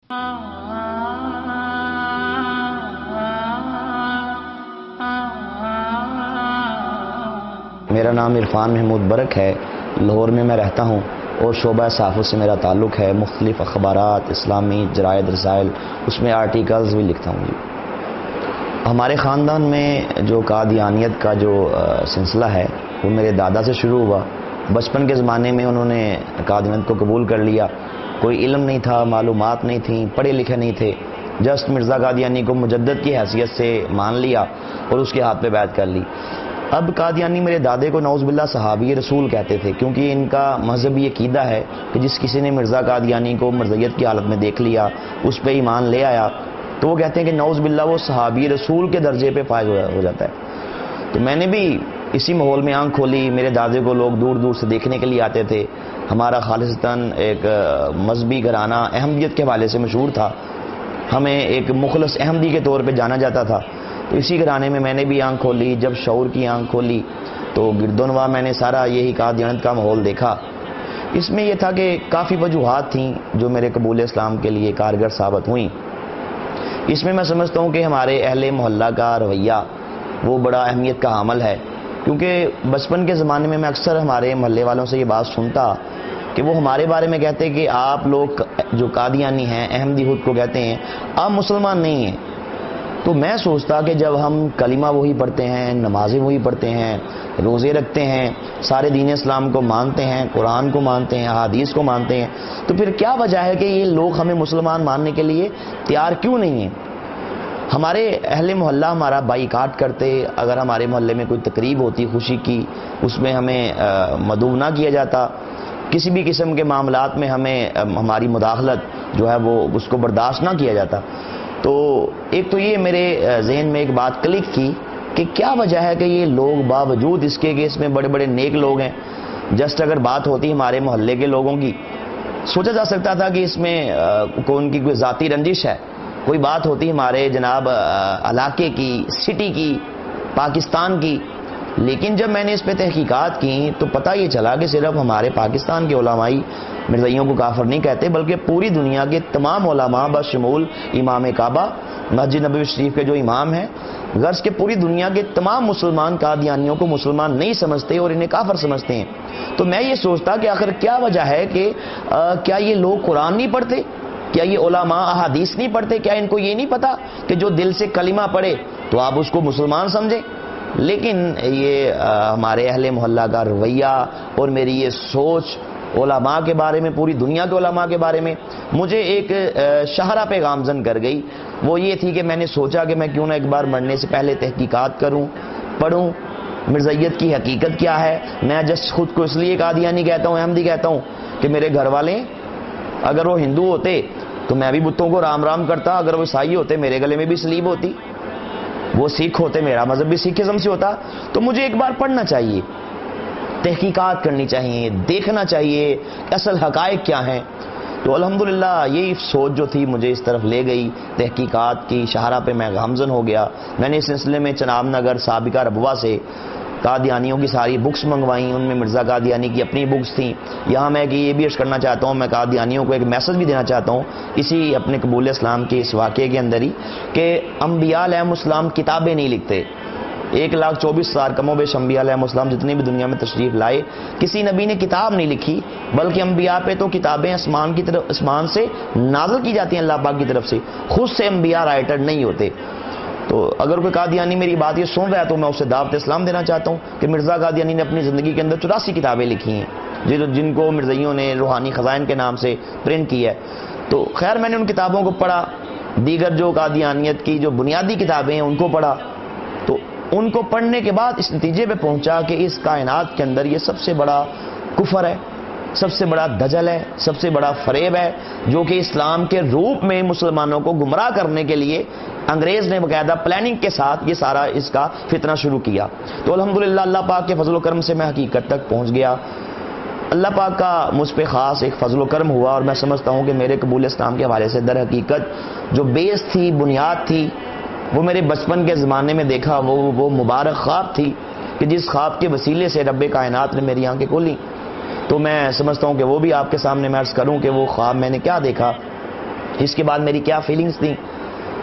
میرا نام عرفان محمود برک ہے، لاہور میں میں رہتا ہوں اور شعبہ صحافت سے میرا تعلق ہے۔ مختلف اخبارات، اسلامی جرائد رسائل، اس میں آرٹیکلز بھی لکھتا ہوں۔ ہمارے خاندان میں جو قادیانیت کا جو سلسلہ ہے وہ میرے دادا سے شروع ہوا۔ بچپن کے زمانے میں انہوں نے قادیانیت کو قبول کر لیا۔ کوئی علم نہیں تھا، معلومات نہیں تھیں، پڑھے لکھے نہیں تھے، جسٹ مرزا قادیانی کو مجدد کی حیثیت سے مان لیا اور اس کے ہاتھ پہ بیعت کر لی۔ اب قادیانی میرے دادے کو نعوذ باللہ صحابی رسول کہتے تھے، کیونکہ ان کا مذہبی عقیدہ ہے کہ جس کسی نے مرزا قادیانی کو مرزیت کی حالت میں دیکھ لیا، اس پہ ایمان لے آیا، تو وہ کہتے ہیں کہ نعوذ باللہ وہ صحابی رسول کے درجے پہ فائز ہو جاتا ہے۔ تو میں نے بھی اسی ماحول میں آنکھ کھولی۔ میرے دادے کو لوگ دور دور سے دیکھنے کے لیے آتے تھے۔ ہمارا خالصتاً ایک مذہبی گھرانہ احمدیت کے حوالے سے مشہور تھا، ہمیں ایک مخلص احمدی کے طور پہ جانا جاتا تھا۔ تو اسی گھرانے میں نے بھی آنکھ کھولی۔ جب شعور کی آنکھ کھولی تو گردونواں میں نے سارا یہی قادیانیت کا ماحول دیکھا۔ اس میں یہ تھا کہ کافی وجوہات تھیں جو میرے قبول اسلام کے لیے کارگر ثابت ہوئیں۔ اس میں سمجھتا ہوں کہ ہمارے اہل محلہ کا رویہ وہ بڑا اہمیت کا حامل ہے، کیونکہ بچپن کے زمانے میں اکثر ہمارے محلے والوں سے یہ بات سنتا کہ وہ ہمارے بارے میں کہتے کہ آپ لوگ جو قادیانی ہیں، احمدی خود کو کہتے ہیں، آپ مسلمان نہیں ہیں۔ تو میں سوچتا کہ جب ہم کلمہ وہی پڑھتے ہیں، نمازیں وہی پڑھتے ہیں، روزے رکھتے ہیں، سارے دین اسلام کو مانتے ہیں، قرآن کو مانتے ہیں، احادیث کو مانتے ہیں، تو پھر کیا وجہ ہے کہ یہ لوگ ہمیں مسلمان ماننے کے لیے تیار کیوں نہیں ہیں؟ ہمارے اہل محلہ ہمارا بائیکاٹ کرتے، اگر ہمارے محلے میں کوئی تقریب ہوتی خوشی کی، اس میں ہمیں مدعو نہ کیا جاتا، کسی بھی قسم کے معاملات میں ہمیں ہماری مداخلت جو ہے وہ اس کو برداشت نہ کیا جاتا۔ تو ایک تو یہ میرے ذہن میں ایک بات کلک کی کہ کیا وجہ ہے کہ یہ لوگ باوجود اس کے کہ اس میں بڑے بڑے نیک لوگ ہیں، جسٹ اگر بات ہوتی ہمارے محلے کے لوگوں کی، سوچا جا سکتا تھا کہ اس میں ان کی کوئی ذاتی رنجش ہے، کوئی بات ہوتی ہمارے جناب علاقے کی، سٹی کی، پاکستان کی۔ لیکن جب میں نے اس پہ تحقیقات کی تو پتہ یہ چلا کہ صرف ہمارے پاکستان کے علمائی مرزائیوں کو کافر نہیں کہتے، بلکہ پوری دنیا کے تمام علماء بشمول امام کعبہ مسجد نبوی شریف کے جو امام ہیں، غرض کہ پوری دنیا کے تمام مسلمان قادیانیوں کو مسلمان نہیں سمجھتے اور انہیں کافر سمجھتے ہیں۔ تو میں یہ سوچتا کہ آخر کیا وجہ ہے کہ کیا یہ لوگ قرآن نہیں پڑھتے؟ کیا یہ علماء احادیث نہیں پڑھتے؟ کیا ان کو یہ نہیں پتا کہ جو دل سے کلمہ پڑھے تو آپ اس کو مسلمان سمجھیں؟ لیکن یہ ہمارے اہل محلہ کا رویہ اور میری یہ سوچ علماء کے بارے میں، پوری دنیا کے علماء کے بارے میں مجھے ایک شاہراہ پہ گامزن کر گئی۔ وہ یہ تھی کہ میں نے سوچا کہ میں کیوں نہ ایک بار مرنے سے پہلے تحقیقات کروں، پڑھوں مرزائیت کی حقیقت کیا ہے۔ میں جسٹ خود کو اس لیے قادیانی کہتا ہوں، احمدی کہتا ہوں کہ میرے گھر والے اگر وہ ہندو ہوتے تو میں بھی بتوں کو رام رام کرتا، اگر وہ عیسائی ہوتے میرے گلے میں بھی سلیب ہوتی، وہ سکھ ہوتے میرا مذہب بھی سکھزم سے ہوتا۔ تو مجھے ایک بار پڑھنا چاہیے، تحقیقات کرنی چاہیے، دیکھنا چاہیے اصل حقائق کیا ہیں۔ تو الحمدللہ یہی سوچ جو تھی مجھے اس طرف لے گئی، تحقیقات کی شاہراہ پہ میں گامزن ہو گیا۔ میں نے اس سلسلے میں چناب نگر سابقہ ربوہ سے قادیانیوں کی ساری بکس منگوائیں، ان میں مرزا قادیانی کی اپنی بکس تھیں۔ یہاں میں کہ یہ بھی عرض کرنا چاہتا ہوں، میں قادیانیوں کو ایک میسج بھی دینا چاہتا ہوں اسی اپنے قبول اسلام کے اس واقعے کے اندر ہی، کہ انبیاء علیہ السلام کتابیں نہیں لکھتے۔ 1,24,000 کم و بیش انبیاء علیہ السلام جتنے بھی دنیا میں تشریف لائے، کسی نبی نے کتاب نہیں لکھی، بلکہ انبیاء پہ تو کتابیں اسمان سے نازل کی جاتی ہیں اللہ پاک کی طرف سے، خود سے انبیاء رائٹر نہیں ہوتے۔ تو اگر کوئی قادیانی میری بات یہ سن رہا ہے تو میں اسے دعوت اسلام دینا چاہتا ہوں کہ مرزا قادیانی نے اپنی زندگی کے اندر 84 کتابیں لکھی ہیں، جن کو مرزائیوں نے روحانی خزائن کے نام سے پرنٹ کی ہے۔ تو خیر میں نے ان کتابوں کو پڑھا، دیگر جو قادیانیت کی جو بنیادی کتابیں ہیں ان کو پڑھا، تو ان کو پڑھنے کے بعد اس نتیجے پہ پہنچا کہ اس کائنات کے اندر یہ سب سے بڑا کفر ہے، سب سے بڑا دجل ہے، سب سے بڑا فریب ہے، جو کہ اسلام کے روپ میں مسلمانوں کو گمراہ کرنے کے لیے انگریز نے باقاعدہ پلاننگ کے ساتھ یہ سارا اس کا فتنہ شروع کیا۔ تو الحمدللہ اللہ پاک کے فضل و کرم سے میں حقیقت تک پہنچ گیا۔ اللہ پاک کا مجھ پہ خاص ایک فضل و کرم ہوا، اور میں سمجھتا ہوں کہ میرے قبول اسلام کے حوالے سے در حقیقت جو بیس تھی، بنیاد تھی، وہ میرے بچپن کے زمانے میں دیکھا وہ مبارک خواب تھی کہ جس خواب کے وسیلے سے رب کائنات نے میری آنکھیں کھولیں۔ تو میں سمجھتا ہوں کہ وہ بھی آپ کے سامنے میں عرض کروں کہ وہ خواب میں نے کیا دیکھا۔ اس کے بعد میری کیا فیلنگز تھیں.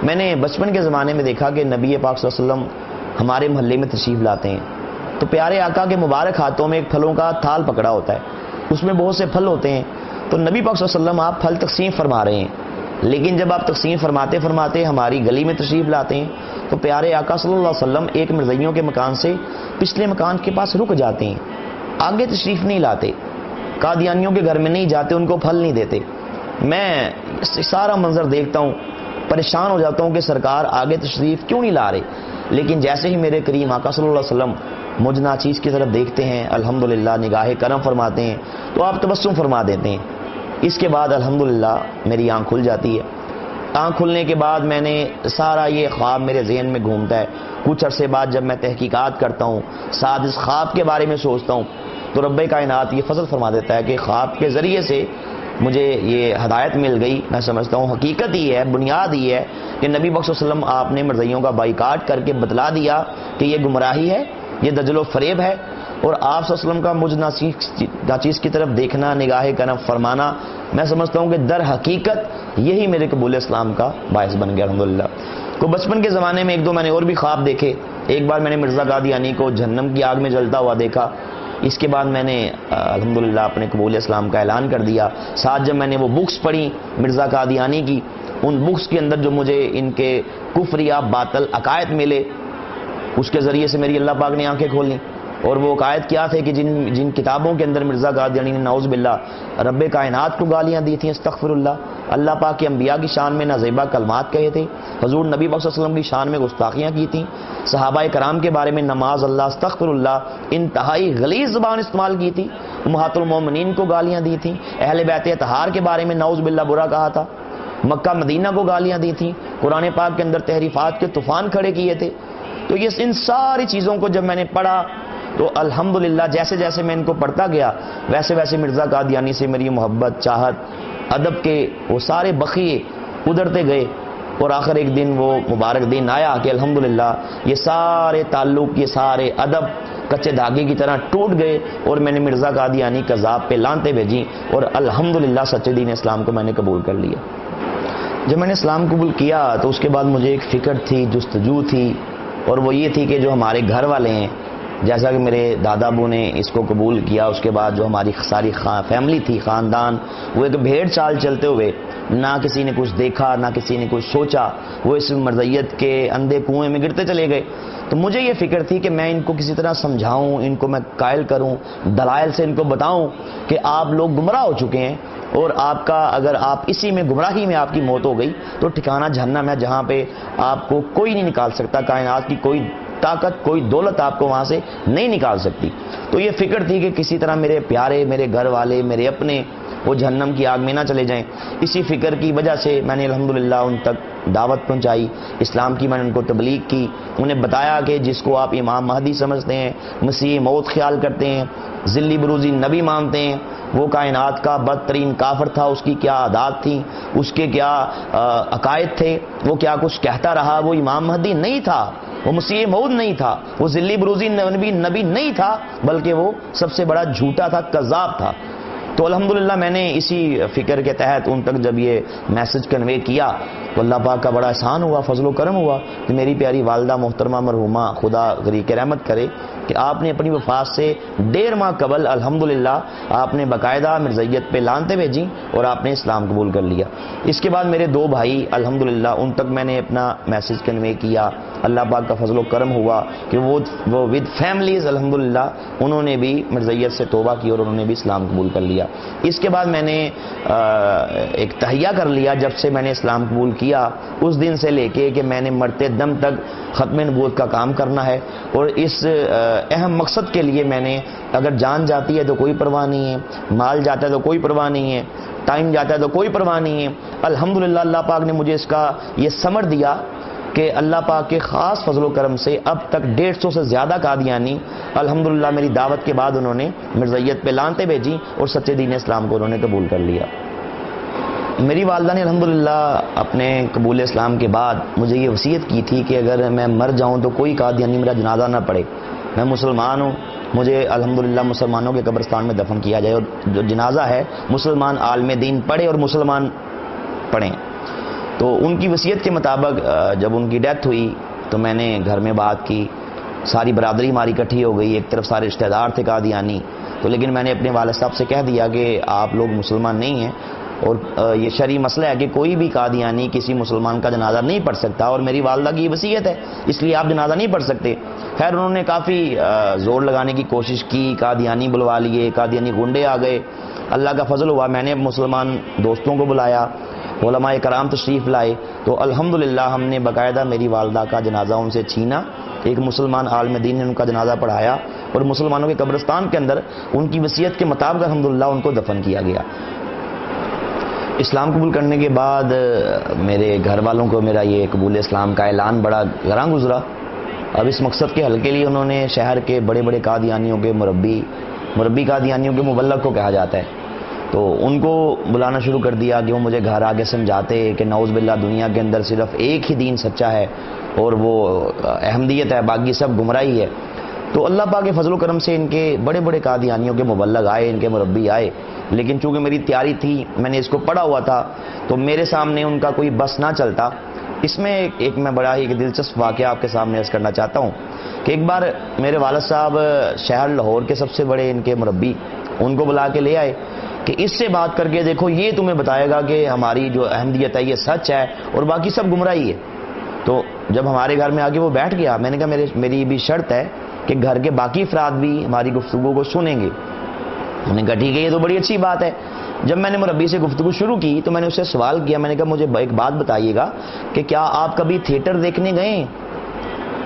میں نے بچپن کے زمانے میں دیکھا کہ نبی پاک صلی اللہ علیہ وسلم ہمارے محلے میں تشریف لاتے ہیں تو پیارے آقا کے مبارک ہاتھوں میں ایک پھلوں کا تھال پکڑا ہوتا ہے, اس میں بہت سے پھل ہوتے ہیں. تو نبی پاک صلی اللہ علیہ وسلم آپ پھل تقسیم فرما رہے ہیں, لیکن جب آپ تقسیم فرماتے فرماتے ہماری گلی میں تشریف لاتے ہیں تو پیارے آقا صلی اللہ علیہ وسلم ایک مرزائیوں کے مکان سے پچھلے مکان کے پاس رک جاتے ہیں, آگے تشریف نہیں لاتے, قادیانیوں کے گھر میں نہیں جاتے, ان کو پھل نہیں دیتے. میں سارا منظر دیکھتا ہوں, پریشان ہو جاتا ہوں کہ سرکار آگے تشریف کیوں نہیں لا رہے. لیکن جیسے ہی میرے کریم آقا صلی اللہ علیہ وسلم مجھ ناچیز کی طرف دیکھتے ہیں, الحمدللہ نگاہ کرم فرماتے ہیں تو آپ تبسم فرما دیتے ہیں. اس کے بعد الحمدللہ میری آنکھ کھل جاتی ہے. آنکھ کھلنے کے بعد میں نے سارا یہ خواب میرے ذہن میں گھومتا ہے. کچھ عرصے بعد جب میں تحقیقات کرتا ہوں, ساتھ اس خواب کے بارے میں سوچتا ہوں, تو رب کائنات یہ فضل فرما دیتا ہے کہ خواب کے ذریعے سے مجھے یہ ہدایت مل گئی. میں سمجھتا ہوں حقیقت ہی ہے, بنیاد ہی ہے کہ نبی صلی اللہ علیہ وسلم آپ نے مرزائیوں کا بائیکاٹ کر کے بتلا دیا کہ یہ گمراہی ہے, یہ دجل و فریب ہے, اور آپ صلی اللہ علیہ وسلم کا مجھ ناچیز کی طرف دیکھنا, نگاہ کرم فرمانا, میں سمجھتا ہوں کہ در حقیقت یہی میرے قبول اسلام کا باعث بن گیا الحمدللہ. تو بچپن کے زمانے میں ایک دو میں نے اور بھی خواب دیکھے. ایک بار میں نے مرزا قادیانی کو جہنم کی آگ میں جلتا ہوا دیکھا. اس کے بعد میں نے الحمدللہ اپنے قبول اسلام کا اعلان کر دیا. ساتھ جب میں نے وہ بکس پڑھی مرزا قادیانی کی, ان بکس کے اندر جو مجھے ان کے کفریہ باطل عقائد ملے, اس کے ذریعے سے میری اللہ پاک نے آنکھیں کھولیں. اور وہ عقائد کیا تھے کہ جن کتابوں کے اندر مرزا قادیانی نے نعوذ باللہ رب کائنات کو گالیاں دی تھیں, استغفر اللہ, اللہ پاک کے انبیاء کی شان میں نازیبہ کلمات کہے تھے, حضور نبی پاک صلی اللہ علیہ وسلم کی شان میں گستاخیاں کی تھیں, صحابہ کرام کے بارے میں نماز اللہ استغفر اللہ انتہائی غلیظ زبان استعمال کی تھی, امہات المومنین کو گالیاں دی تھیں, اہل بیت اطہار کے بارے میں نعوذ باللہ برا کہا تھا, مکہ مدینہ کو گالیاں دی تھیں, قرآن پاک کے اندر تحریفات کے طوفان کھڑے کیے تھے. تو یہ ان ساری چیزوں کو جب میں نے پڑھا تو الحمدللہ جیسے جیسے میں ان کو پڑھتا گیا ویسے ویسے مرزا قادیانی سے میری محبت, چاہت, ادب کے وہ سارے بخیے ادھرتے گئے. اور آخر ایک دن وہ مبارک دن آیا کہ الحمدللہ یہ سارے تعلق, یہ سارے ادب کچے دھاگے کی طرح ٹوٹ گئے, اور میں نے مرزا قادیانی کذاب پہ لانتے بھیجی, اور الحمدللہ سچے دین اسلام کو میں نے قبول کر لیا. جب میں نے اسلام قبول کیا تو اس کے بعد مجھے ایک فکر تھی, جستجو تھی, اور وہ یہ تھی کہ جو ہمارے گھر والے ہیں, جیسا کہ میرے دادا ابو نے اس کو قبول کیا, اس کے بعد جو ہماری ساری فیملی تھی, خاندان, وہ ایک بھیڑ چال چلتے ہوئے, نہ کسی نے کچھ دیکھا نہ کسی نے کچھ سوچا, وہ اس مرزیت کے اندھے کنویں میں گرتے چلے گئے. تو مجھے یہ فکر تھی کہ میں ان کو کسی طرح سمجھاؤں, ان کو میں قائل کروں, دلائل سے ان کو بتاؤں کہ آپ لوگ گمراہ ہو چکے ہیں, اور آپ کا اگر آپ اسی میں گمراہی میں آپ کی موت ہو گئی تو ٹھکانہ جہنم ہے, جہاں پہ آپ کو کوئی نہیں نکال سکتا, کائنات کی کوئی طاقت, کوئی دولت آپ کو وہاں سے نہیں نکال سکتی. تو یہ فکر تھی کہ کسی طرح میرے پیارے, میرے گھر والے, میرے اپنے وہ جہنم کی آگ میں نہ چلے جائیں. اسی فکر کی وجہ سے میں نے الحمدللہ ان تک دعوت پہنچائی, اسلام کی میں نے ان کو تبلیغ کی, انہیں بتایا کہ جس کو آپ امام مہدی سمجھتے ہیں, مسیح موت خیال کرتے ہیں, ذلی بروزی نبی مانتے ہیں, وہ کائنات کا بدترین کافر تھا, اس کی کیا عادات تھیں, اس کے کیا عقائد تھے, وہ کیا کچھ کہتا رہا, وہ امام مہدی نہیں تھا, وہ مسیح موعود نہیں تھا, وہ ذلی بروزی نبی نہیں تھا, بلکہ وہ سب سے بڑا جھوٹا تھا, کذاب تھا. تو الحمدللہ میں نے اسی فکر کے تحت ان تک جب یہ میسج کنوے کیا تو اللہ پاک کا بڑا احسان ہوا, فضل و کرم ہوا کہ میری پیاری والدہ محترمہ مرحومہ خدا غریق رحمت کرے کہ آپ نے اپنی وفات سے 1.5 ماہ قبل الحمدللہ آپ نے باقاعدہ مرزیت پہ لانتے بھیجی اور آپ نے اسلام قبول کر لیا. اس کے بعد میرے 2 بھائی الحمدللہ ان تک میں نے اپنا میسج کنوے کیا. اللہ پاک کا فضل و کرم ہوا کہ وہ ود فیملیز الحمدللہ انہوں نے بھی مرزیت سے توبہ کی اور انہوں نے بھی اسلام قبول کر لیا. اس کے بعد میں نے ایک تہیہ کر لیا جب سے میں نے اسلام قبول کیا اس دن سے لے کے کہ میں نے مرتے دم تک ختم نبوت کا کام کرنا ہے, اور اس اہم مقصد کے لیے میں نے اگر جان جاتی ہے تو کوئی پرواہ نہیں ہے, مال جاتا ہے تو کوئی پرواہ نہیں ہے, ٹائم جاتا ہے تو کوئی پرواہ نہیں ہے. الحمدللہ اللہ پاک نے مجھے اس کا یہ ثمر دیا کہ اللہ پاک کے خاص فضل و کرم سے اب تک 150 سے زیادہ قادیانی الحمدللہ میری دعوت کے بعد انہوں نے مرزیت پہ لانتے بھیجی اور سچے دین اسلام کو انہوں نے قبول کر لیا. میری والدہ نے الحمدللہ اپنے قبول اسلام کے بعد مجھے یہ وصیت کی تھی کہ اگر میں مر جاؤں تو کوئی قادیانی میرا جنازہ نہ پڑھے. میں مسلمان ہوں, مجھے الحمدللہ مسلمانوں کے قبرستان میں دفن کیا جائے, اور جو جنازہ ہے مسلمان عالم دین پڑھے اور مسلمان پڑھیں. تو ان کی وصیت کے مطابق جب ان کی ڈیتھ ہوئی تو میں نے گھر میں بات کی، ساری برادری ہماری اکٹھی ہو گئی، ایک طرف سارے رشتہ دار تھے قادیانی، تو لیکن میں نے اپنے والد صاحب سے کہہ دیا کہ آپ لوگ مسلمان نہیں ہیں اور یہ شرعی مسئلہ ہے کہ کوئی بھی قادیانی کسی مسلمان کا جنازہ نہیں پڑھ سکتا، اور میری والدہ کی وصیت ہے اس لیے آپ جنازہ نہیں پڑھ سکتے۔ خیر انہوں نے کافی زور لگانے کی کوشش کی، قادیانی بلوا لیے، قادیانی گنڈے آ گئے۔ اللہ کا فضل ہوا، میں نے مسلمان دوستوں کو بلایا، علماء کرام تشریف لائے، تو الحمدللہ ہم نے باقاعدہ میری والدہ کا جنازہ ان سے چھینا، ایک مسلمان عالم دین نے ان کا جنازہ پڑھایا اور مسلمانوں کے قبرستان کے اندر ان کی وصیت کے مطابق الحمدللہ ان کو دفن کیا گیا۔ اسلام قبول کرنے کے بعد میرے گھر والوں کو میرا یہ قبول اسلام کا اعلان بڑا گراں گزرا۔ اب اس مقصد کے حل کے لیے انہوں نے شہر کے بڑے بڑے قادیانیوں کے مربی قادیانیوں کے مبلغ کو کہا جاتا ہے، تو ان کو بلانا شروع کر دیا کہ وہ مجھے گھر آگے سمجھاتے کہ نعوذ باللہ دنیا کے اندر صرف ایک ہی دین سچا ہے اور وہ احمدیت ہے، باقی سب گمراہی ہے۔ تو اللہ پاک کے فضل و کرم سے ان کے بڑے بڑے قادیانیوں کے مبلغ آئے، ان کے مربی آئے، لیکن چونکہ میری تیاری تھی، میں نے اس کو پڑھا ہوا تھا، تو میرے سامنے ان کا کوئی بس نہ چلتا۔ اس میں ایک میں بڑا ہی دلچسپ واقعہ آپ کے سامنے عرض کرنا چاہتا ہوں کہ ایک بار میرے والد صاحب شہر لاہور کے سب سے بڑے ان کے مربی ان کو بلا کے لے آئے کہ اس سے بات کر کے دیکھو، یہ تمہیں بتائے گا کہ ہماری جو احمدیت ہے یہ سچ ہے اور باقی سب گمراہی ہے۔ تو جب ہمارے گھر میں آگے وہ بیٹھ گیا، میں نے کہا میری بھی شرط ہے کہ گھر کے باقی افراد بھی ہماری گفتگو کو سنیں گے۔ انہوں نے کہا ٹھیک ہے، یہ تو بڑی اچھی بات ہے۔ جب میں نے مربی سے گفتگو شروع کی تو میں نے اس سے سوال کیا، میں نے کہا مجھے ایک بات بتائیے گا کہ کیا آپ کبھی تھیٹر دیکھنے گئے؟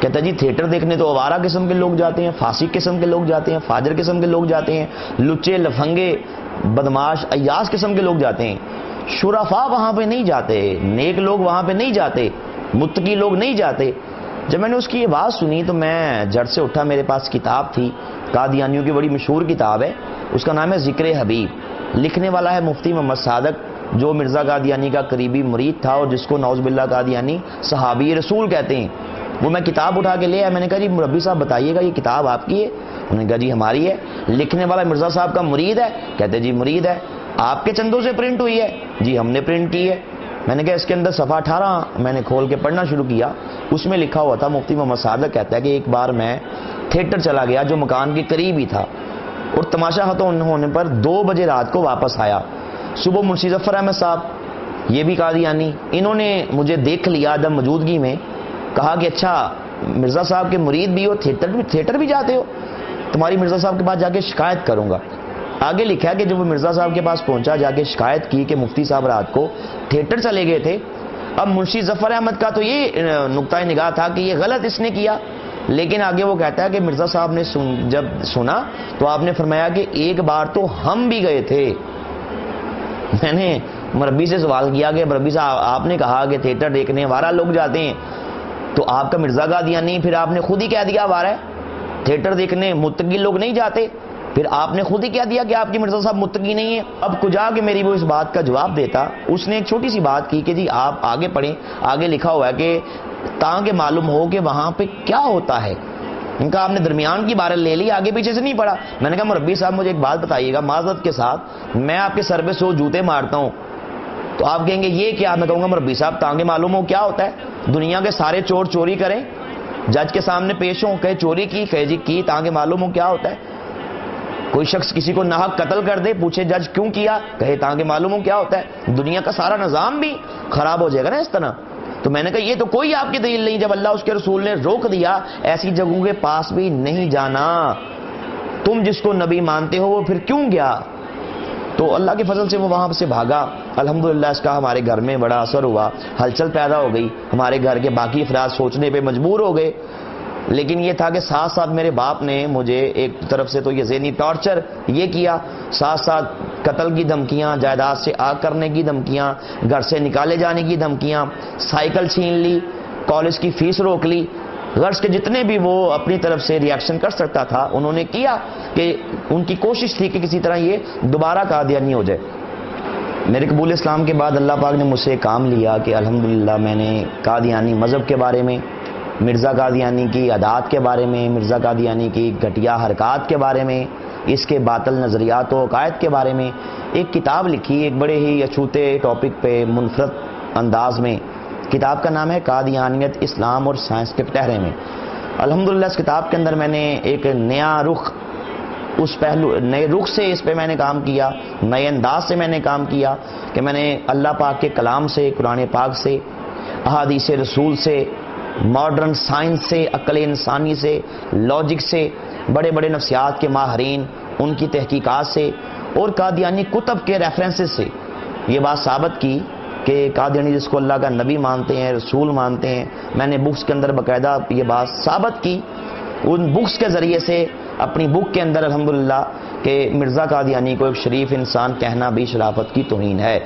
کہتا جی تھیٹر دیکھنے تو آوارہ قسم کے لوگ جاتے ہیں، فاسق قسم کے لوگ جاتے ہیں، فاجر قسم کے لوگ جاتے ہیں، لچے لفنگے بدماش عیاش قسم کے لوگ جاتے ہیں، شرفا وہاں پہ نہیں جاتے، نیک لوگ وہاں پہ نہیں جاتے، متقی لوگ نہیں جاتے۔ جب میں نے اس کی یہ بات سنی تو میں جھٹ سے اٹھا، میرے پاس کتاب تھی، قادیانیوں کی بڑی مشہور کتاب ہے، اس کا نام ہے ذکر حبیب، لکھنے والا ہے مفتی محمد صادق، جو مرزا قادیانی کا قریبی مرید تھا اور جس کو نعوذ باللہ قادیانی صحابی رسول کہتے ہیں۔ وہ میں کتاب اٹھا کے لے آیا، میں نے کہا جی مربی صاحب بتائیے گا یہ کتاب آپ کی ہے؟ انہوں نے کہا جی ہماری ہے۔ لکھنے والا مرزا صاحب کا مرید ہے؟ کہتے جی مرید ہے۔ آپ کے چندوں سے پرنٹ ہوئی ہے؟ جی ہم نے پرنٹ کی ہے۔ میں نے کہا اس کے اندر صفحہ 18 میں نے کھول کے پڑھنا شروع کیا، اس میں لکھا ہوا تھا، مفتی محمد صادق کہتا ہے کہ ایک بار میں تھیٹر چلا گیا جو مکان کے قریب ہی تھا، اور تماشا ختم ہونے پر 2 بجے رات کو واپس آیا۔ صبح منشی ظفر احمد صاحب، یہ بھی قادیانی، انہوں نے مجھے دیکھ لیا عدم موجودگی میں، کہا کہ اچھا مرزا صاحب کے مرید بھی ہو، تھیٹر بھی جاتے ہو، تمہاری مرزا صاحب کے پاس جا کے شکایت کروں گا۔ آگے لکھا ہے کہ جب وہ مرزا صاحب کے پاس پہنچا، جا کے شکایت کی کہ مفتی صاحب رات کو تھیٹر چلے گئے تھے۔ اب منشی ظفر احمد کا تو یہ نقطۂ نگاہ تھا کہ یہ غلط اس نے کیا، لیکن آگے وہ کہتا ہے کہ مرزا صاحب نے جب سنا تو آپ نے فرمایا کہ ایک بار تو ہم بھی گئے تھے۔ میں نے مربی سے سوال کیا کہ مربی صاحب آپ نے کہا کہ تھیٹر دیکھنے آوارہ لوگ جاتے ہیں، تو آپ کا مرزا قادیانی پھر آپ نے خود ہی کہہ دیا آوارہ ہے، تھیٹر دیکھنے متقی لوگ نہیں جاتے، پھر آپ نے خود ہی کہہ دیا کہ آپ کی مرزا صاحب متقی نہیں ہے۔ اب کجا کہ میری وہ اس بات کا جواب دیتا، اس نے ایک چھوٹی سی بات کی کہ جی آپ آگے پڑھیں، آگے لکھا ہوا ہے کہ تاکہ معلوم ہو کہ وہاں پہ کیا ہوتا ہے۔ ان کا آپ نے درمیان کی بارہ لے لی، آگے پیچھے سے نہیں پڑھا۔ میں نے کہا مربی صاحب مجھے ایک بات بتائیے گا معذرت کے ساتھ، میں آپ کے سر پہ 100 جوتے مارتا ہوں تو آپ کہیں گے یہ کیا؟ میں کہوں گا مربی صاحب تاکہ معلوم ہو کیا ہوتا ہے، دنیا کے سارے چور چوری کریں، جج کے سامنے پیش ہوں، کہے چوری کی، کہے جی کی، تاکہ معلوم ہو کیا ہوتا ہے۔ کوئی شخص کسی کو ناحق قتل کر دے، پوچھے جج کیوں کیا، کہے تاکہ معلوم ہو کیا ہوتا ہے۔ دنیا کا سارا نظام بھی خراب ہو جائے گا نا اس طرح۔ تو میں نے کہا یہ تو کوئی آپ کی دلیل نہیں، جب اللہ اس کے رسول نے روک دیا ایسی جگہوں کے پاس بھی نہیں جانا، تم جس کو نبی مانتے ہو وہ پھر کیوں گیا؟ تو اللہ کے فضل سے وہ وہاں سے بھاگا۔ الحمدللہ اس کا ہمارے گھر میں بڑا اثر ہوا، ہلچل پیدا ہو گئی، ہمارے گھر کے باقی افراد سوچنے پہ مجبور ہو گئے۔ لیکن یہ تھا کہ ساتھ ساتھ میرے باپ نے مجھے ایک طرف سے تو یہ ذہنی ٹارچر یہ کیا، ساتھ ساتھ قتل کی دھمکیاں، جائیداد سے آگ کرنے کی دھمکیاں، گھر سے نکالے جانے کی دھمکیاں، سائیکل چھین لی، کالج کی فیس روک لی، غرض کے جتنے بھی وہ اپنی طرف سے ریاکشن کر سکتا تھا انہوں نے کیا، کہ ان کی کوشش تھی کہ کسی طرح یہ دوبارہ قادیانی ہو جائے۔ میرے قبول اسلام کے بعد اللہ پاک نے مجھ سے کام لیا کہ الحمدللہ میں نے قادیانی مذہب کے بارے میں، مرزا قادیانی کی عادات کے بارے میں، مرزا قادیانی کی گھٹیا حرکات کے بارے میں، اس کے باطل نظریات و عقائد کے بارے میں ایک کتاب لکھی، ایک بڑے ہی اچھوتے ٹاپک پہ منفرد انداز میں. کتاب کا نام ہے قادیانیت، اسلام اور سائنس کے پٹہرے میں. الحمدللہ اس کتاب کے اندر میں نے ایک نیا رخ، اس پہلو نئے رخ سے اس پہ میں نے کام کیا، نئے انداز سے میں نے کام کیا کہ میں نے اللہ پاک کے کلام سے، قرآن پاک سے، احادیث رسول سے، ماڈرن سائنس سے، عقل انسانی سے، لاجک سے، بڑے بڑے نفسیات کے ماہرین ان کی تحقیقات سے اور قادیانی کتب کے ریفرنسز سے یہ بات ثابت کی کہ قادیانی جس کو اللہ کا نبی مانتے ہیں، رسول مانتے ہیں، میں نے بکس کے اندر باقاعدہ یہ بات ثابت کی ان بکس کے ذریعے سے. اپنی بک کے اندر الحمدللہ کہ مرزا قادیانی کو ایک شریف انسان کہنا بھی شرافت کی توہین ہے.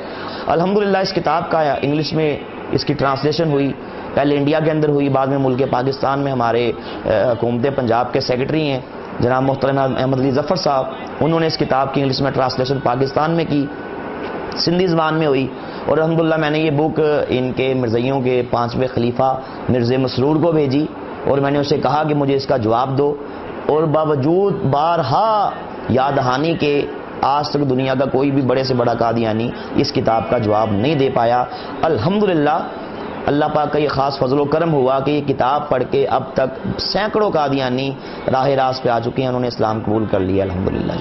الحمدللہ اس کتاب کا انگلش میں اس کی ٹرانسلیشن ہوئی، پہلے انڈیا کے اندر ہوئی، بعد میں ملک پاکستان میں ہمارے حکومت پنجاب کے سیکرٹری ہیں جناب محترم احمد علی ظفر صاحب، انہوں نے اس کتاب کی انگلش میں ٹرانسلیشن پاکستان میں کی، سندھی زبان میں ہوئی. اور الحمدللہ میں نے یہ بک ان کے مرزائیوں کے 5ویں خلیفہ مرزا مسرور کو بھیجی اور میں نے اسے کہا کہ مجھے اس کا جواب دو، اور باوجود بارہا یاد دہانی کے آج تک دنیا کا کوئی بھی بڑے سے بڑا قادیانی اس کتاب کا جواب نہیں دے پایا. الحمدللہ اللہ پاک کا یہ خاص فضل و کرم ہوا کہ یہ کتاب پڑھ کے اب تک سینکڑوں قادیانی راہ راست پہ آ چکے ہیں، انہوں نے اسلام قبول کر لیا الحمدللہ.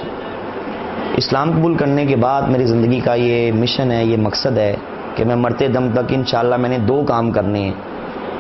اسلام قبول کرنے کے بعد میری زندگی کا یہ مشن ہے، یہ مقصد ہے کہ میں مرتے دم تک انشاءاللہ میں نے 2 کام کرنے ہیں.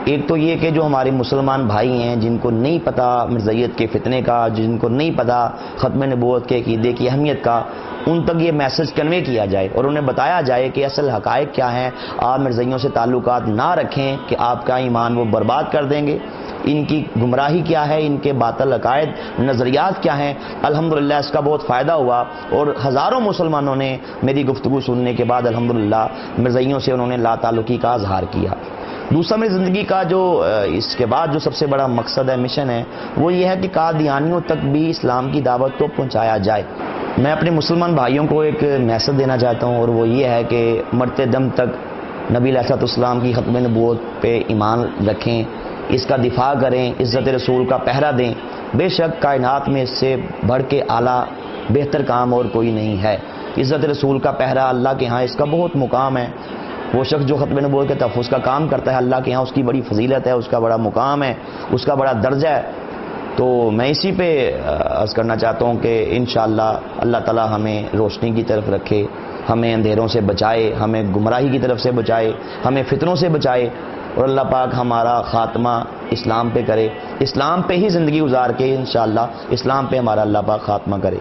ایک تو یہ کہ جو ہمارے مسلمان بھائی ہیں جن کو نہیں پتہ مرزائیت کے فتنے کا، جن کو نہیں پتہ ختم نبوت کے عقیدے کی اہمیت کا، ان تک یہ میسج کنوے کیا جائے اور انہیں بتایا جائے کہ اصل حقائق کیا ہیں. آپ مرزائیوں سے تعلقات نہ رکھیں کہ آپ کا ایمان وہ برباد کر دیں گے. ان کی گمراہی کیا ہے، ان کے باطل عقائد، نظریات کیا ہیں. الحمدللہ اس کا بہت فائدہ ہوا اور ہزاروں مسلمانوں نے میری گفتگو سننے کے بعد الحمدللہ مرزائیوں سے انہوں نے لا تعلقی کا اظہار کیا. دوسرا میری زندگی کا جو اس کے بعد جو سب سے بڑا مقصد ہے، مشن ہے، وہ یہ ہے کہ قادیانیوں تک بھی اسلام کی دعوت کو پہنچایا جائے. میں اپنے مسلمان بھائیوں کو ایک میسج دینا چاہتا ہوں اور وہ یہ ہے کہ مرتے دم تک نبی علیہ السلام کی ختم نبوت پہ ایمان رکھیں، اس کا دفاع کریں، عزت رسول کا پہرا دیں. بے شک کائنات میں اس سے بڑھ کے اعلیٰ بہتر کام اور کوئی نہیں ہے. عزت رسول کا پہرا اللہ کے ہاں اس کا بہت مقام ہے. وہ شخص جو ختم نبوت کے تحفظ کا کام کرتا ہے اللہ کے ہاں اس کی بڑی فضیلت ہے، اس کا بڑا مقام ہے، اس کا بڑا درجہ ہے. تو میں اسی پہ عرض کرنا چاہتا ہوں کہ انشاءاللہ اللہ تعالی ہمیں روشنی کی طرف رکھے، ہمیں اندھیروں سے بچائے، ہمیں گمراہی کی طرف سے بچائے، ہمیں فتنوں سے بچائے اور اللہ پاک ہمارا خاتمہ اسلام پہ کرے، اسلام پہ ہی زندگی گزار کے انشاءاللہ اسلام پہ ہمارا اللہ پاک خاتمہ کرے.